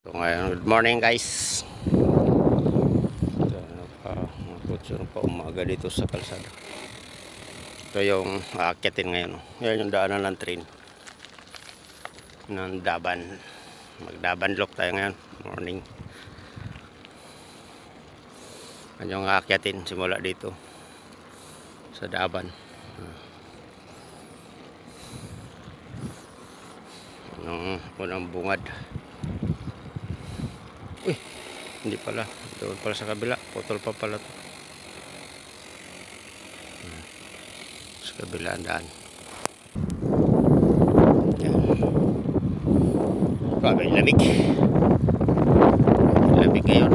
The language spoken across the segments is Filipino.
So ngayon, good morning guys. Nakakutsun pa umaga dito sa kalsada. Ito yung aakyatin ngayon. Yan yung daanan ng train ng Daban. Magdaban lock tayo ngayon. Morning. Yan yung aakyatin simula dito sa Daban. Yung unang bungad. Uy, hindi pala. Doon pala sa kabila. Putol pa pala to. Sa kabila ang daan. Yan. Grabe, lamig. Lamig ngayon.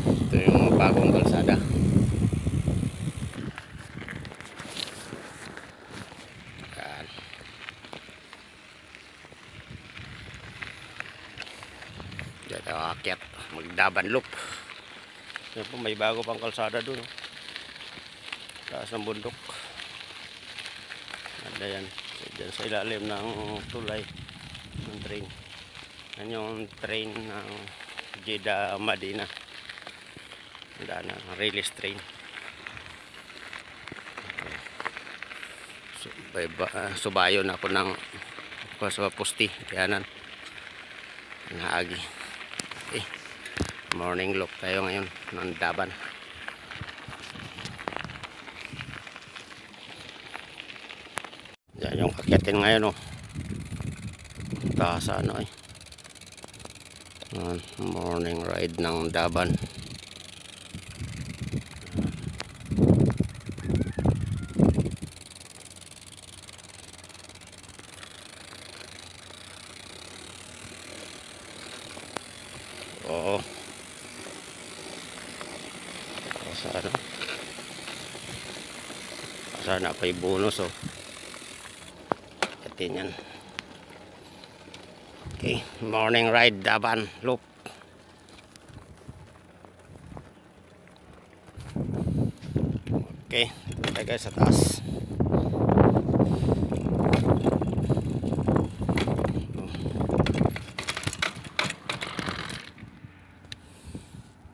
Ito yung bagong kalsada. Yan. Yan ang aakyat. Magdaban loop. Yan po, may bago pang kalsada dun. Taas ng bundok. Ganda yan. Diyan sa ilalim ng tulay ng train. Yan yung train ng Jeddah Madina. Ganda na. Release train. Subayon ako ng sa posti. Kayanan. Naagi. Okay. Morning look tayo ngayon ng Daban. Yan yung akyatin ngayon, oh. Taas ano eh. Morning ride ng Daban. Oo. Sana pa yung bonus, oh. Atin yan. Okay, morning ride Daban loop. Okay, tayo guys sa taas.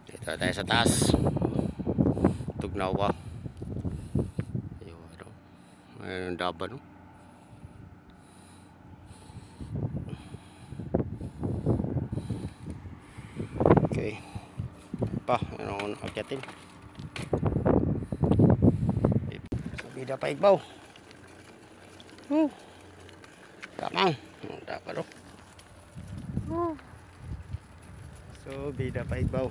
Dito tayo sa taas. Tugnawa. Ayun, Daban, no? Okay. Pa, ano akyatin. Bida pa igbaw. Tamang. Dapat, no? So, bida pa igbaw.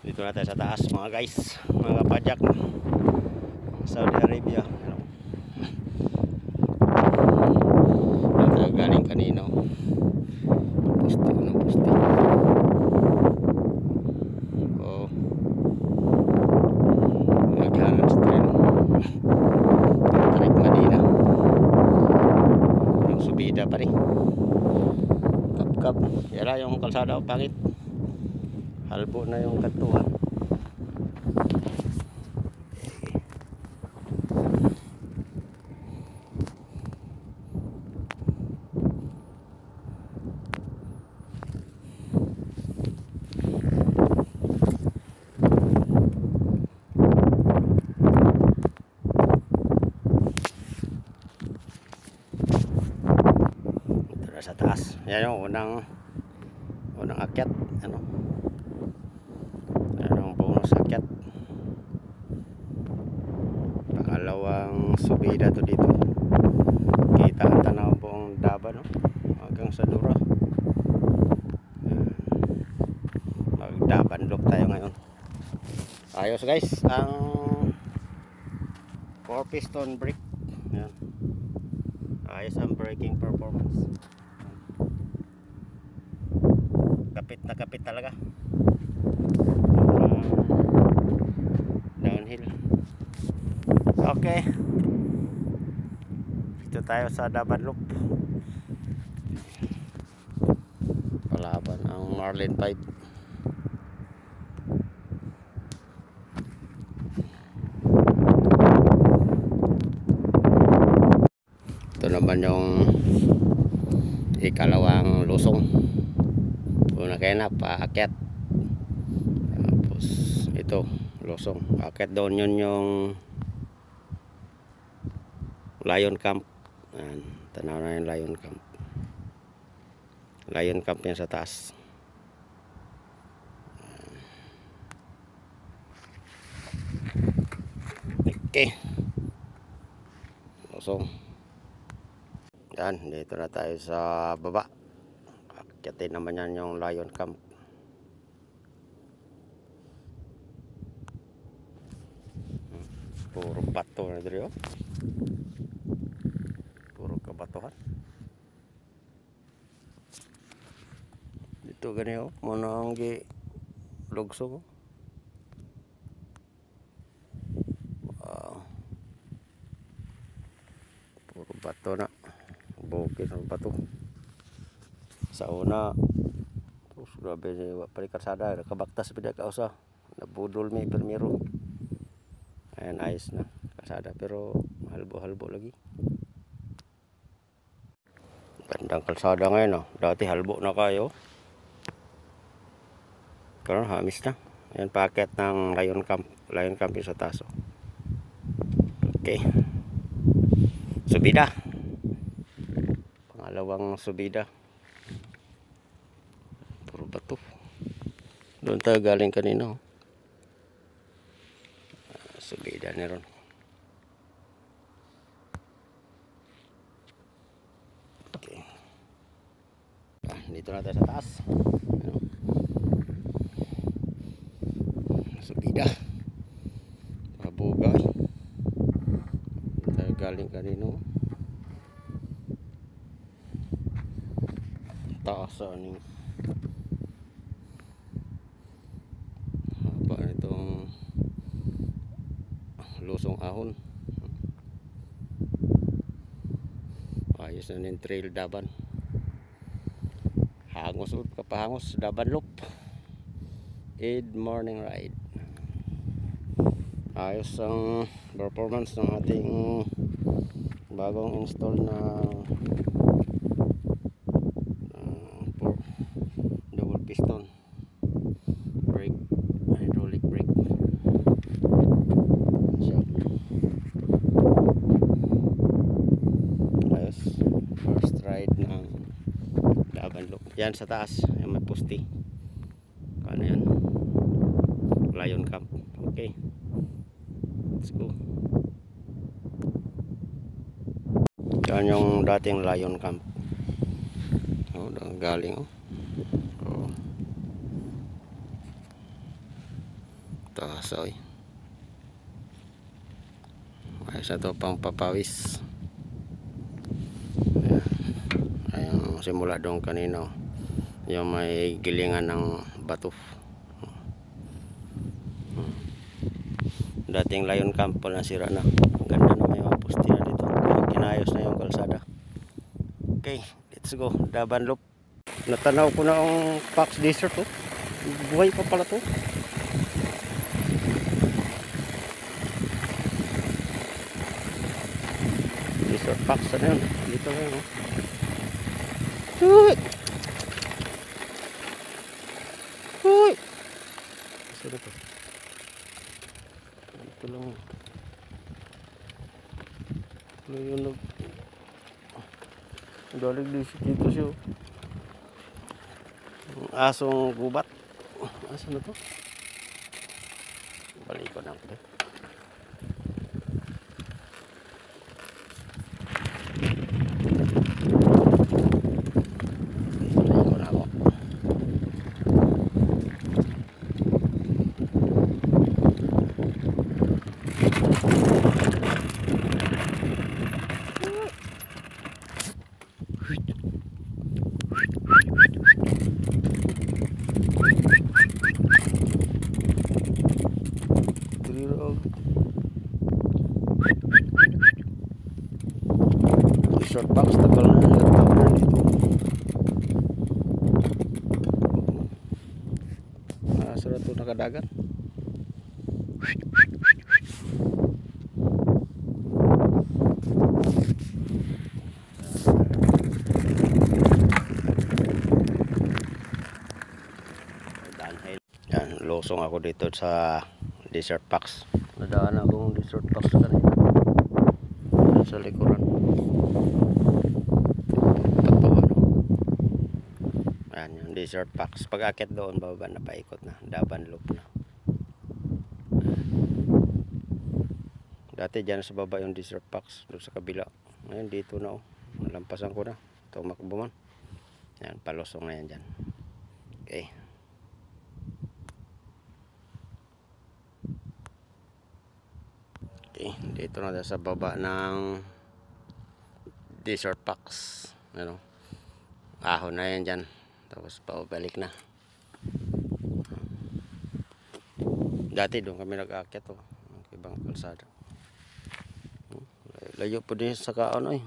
Dito na tayo sa taas mga guys, mga kapajak, Saudi Arabia. Dito galing kanino, poste ng poste. Oh, maghalan sa tren tarik Madina. Yung subida pa rin kap yara yung kalsada, pangit. Halbo na yung katuhan. Ito na sa taas. Yan yung unang akyat. Ano? Bonus akyat. Pangalawang subida to dito. Kita ang tanaw buong Daban, no? Hanggang sa Dura. Magdaban look tayo ngayon. Ayos guys ang 4 piston brake. Yan. Ayos ang braking performance. Kapit na kapit talaga. Downhill. Okay, dito tayo sa Daban loop. Palaban ang Marlin 5. Ito naman yung ikalawang lusong. Una kaya na paakyat. Tapos ito lusong. Paakyat doon, yun yung Lion Camp. Ayan, tanaw na yung Lion Camp. Lion Camp yan sa taas. Okay. Lusong. Yan, dito na tayo sa baba. Akyatin naman yan yung Lion Camp. Puro bato na dito. Puro kabatuhan. Dito ganyan, muna ang lugsong. Wow. Puro bato na. Bukid ng bato. Sa una, grabe niya palikarsada. Nakabaktas pa ka usa. Nabudol may permiro. Ayan, ayos na kalsada, pero halbo-halbo lagi. Gandang kalsada ngayon, oh. Dati halbo na kayo. Pero hamis na. Ayan, packet ng Lion Camp. Lion Camp yung sa taso. Okay. Subida. Pangalawang subida. Puro bato. Doon tayo galing kanina, oh. Subida na ron. Okay. Dito na tayo sa taas. Subida. Mabugay. Tayo galing kanino. Taas aning haba nitong lusong ahon. Ayos na yung trail Daban. Hangos ut kapahangos Daban Loop. Eid morning ride. Ayos ang performance ng ating bagong install na double piston brake, hydraulic brake. Ayos, first ride ng Daban Loop. Yan sa taas, yung may pusti. Ano yan? Lion Camp. Okay, let's go. Yan yung dating Lion Camp. Oh, galing, oh. Oh. Tasoy. Ayos na to, pang papawis. Ayun, simula doon kanino. Yung may gilingan ng bato. Dating Lion Camp pala sira na. Ganda na, may mga pusti na dito. Kinayos na yung kalsada. Okay, let's go. Daban Loop. Natanaw ko na ang Fox Desert, oh. Buhay pa pala to. Desert Fox na yun. Dito na yun, oh. Huy! Huy! Saan ito? Ito lang. Ano yun? Galing dito siya. Asong gubat. Asan na to? Balik ko na ako. Short box, tagal na nagtawag na dito. Surat ito nakadagan. palusong ako dito sa Desert Packs. Nadaan akong Desert Packs kanina. Dito sa likuran. Pagbawa no. Ayan yung Desert Packs. Pag akit doon, bababa na paikot na. Daban loop na. Dati dyan sa baba yung Desert Packs. Doon sa kabila. Ngayon dito na oh. Malampasan ko na. Tumakbo man. Ayan, palusong na yan dyan. Okay. Okay, dito na sa baba ng Desert Packs. Ano? Ahon na yan dyan. Tapos paubalik na. Dati doon kami nag-akit oh. Ibang kalsada. Layo po din sa kaano eh.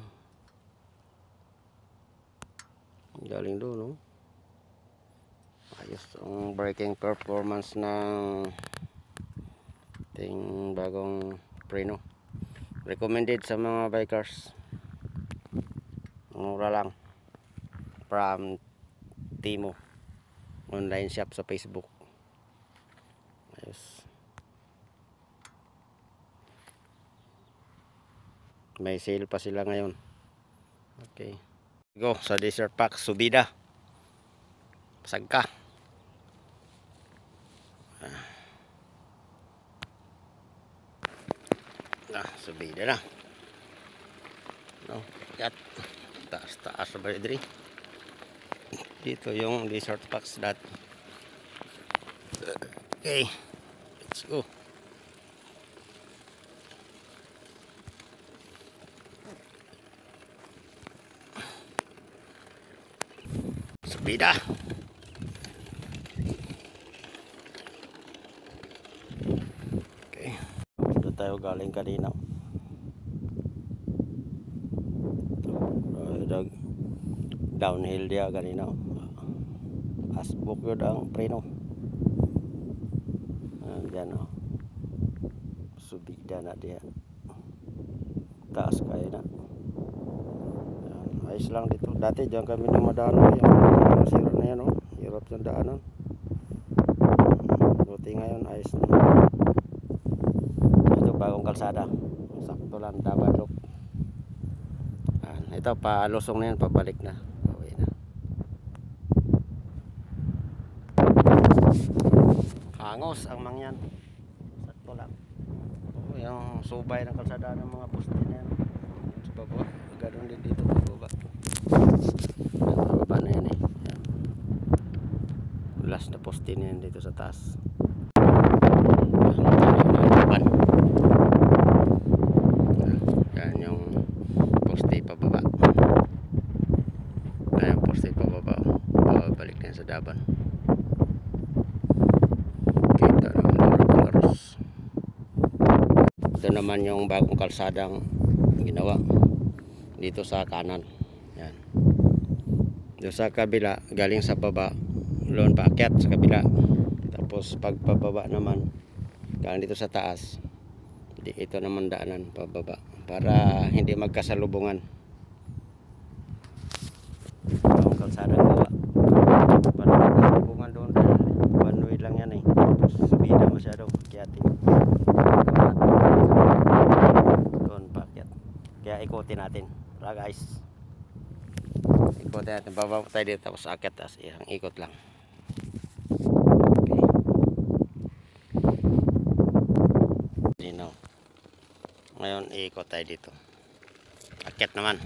Galing doon no. Ayos ang braking performance ng ting bagong Preno. Recommended sa mga bikers. Mura lang. From Timo. Online shop sa Facebook. Ayos. May sale pa sila ngayon. Okay. Go sa Desert Packs subida. Pasag ka. Subida na. No, kat taas sa Badri. Dito yung Desert Packs dati. Okay. Let's go. Subida. Okay. Doon tayo galing kanina. Downhill dia kanina. Asbok yun ang Preno. Diyan o. Subida na dia. Taas kayo na. Ayos lang dito. Dati diyan kami dumadaan yung sira na yan o. Hirap yung daanan. Buti ngayon ayos na. Ito bagong kalsada. Sakto lang dapat loop. Ito palusong na yan, pabalik na. Uwi na. Hangos ang mangyan. Sakto lang. Yung subay ng kalsada ng mga poste na yan. Sa baba. Ganoon din dito sa baba. Sa baba na yan eh. Last na poste na yan dito sa taas. Yan yung poste pababa. Ayan poste pababa. Balik na sa Daban. Kita naman Polaros. Ito naman yung bagong kalsadang ginawa dito sa kanan. Yan. Dito sa kabila galing sa baba doon paakyat sa kabila. Tapos pagpababa naman galing dito sa taas. Ito naman daanan pababa para hindi magkasalubungan. Ang kalsada gawa para magkasalubungan doon dahil one way lang yan eh. Tapos subida masyado kyatin doon paakyat. Kaya ikutin natin. Tara guys, ikutin natin. Bababa tayo dito tapos akyat tapos isang ikot lang. Okay. Dino. Ngayon iikot tayo dito. Akyat naman.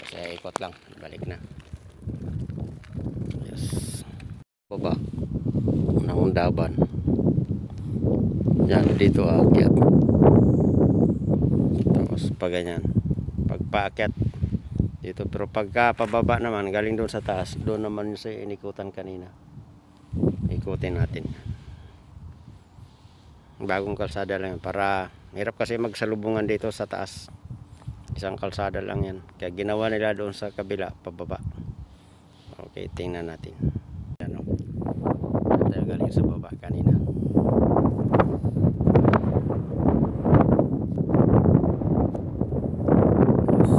Kasi ikot lang. Balik na. Yes. Baba. Unang Daban. Yan dito akyat. Tapos pag ganyan. Pag paakyat dito. Pero pagka pababa naman galing doon sa taas. Doon naman yung sa inikutan kanina. Ikutin natin. Bagong kalsada lang yan para hirap kasi magsalubungan dito sa taas. Isang kalsada lang yan. Kaya ginawa nila doon sa kabila pababa. Okay, tingnan natin. Ano? Tayo galing sa baba kanina. Yes.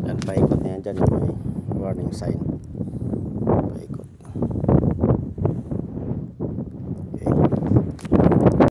Yan paikot na yan dyan. warning sign. Paikot.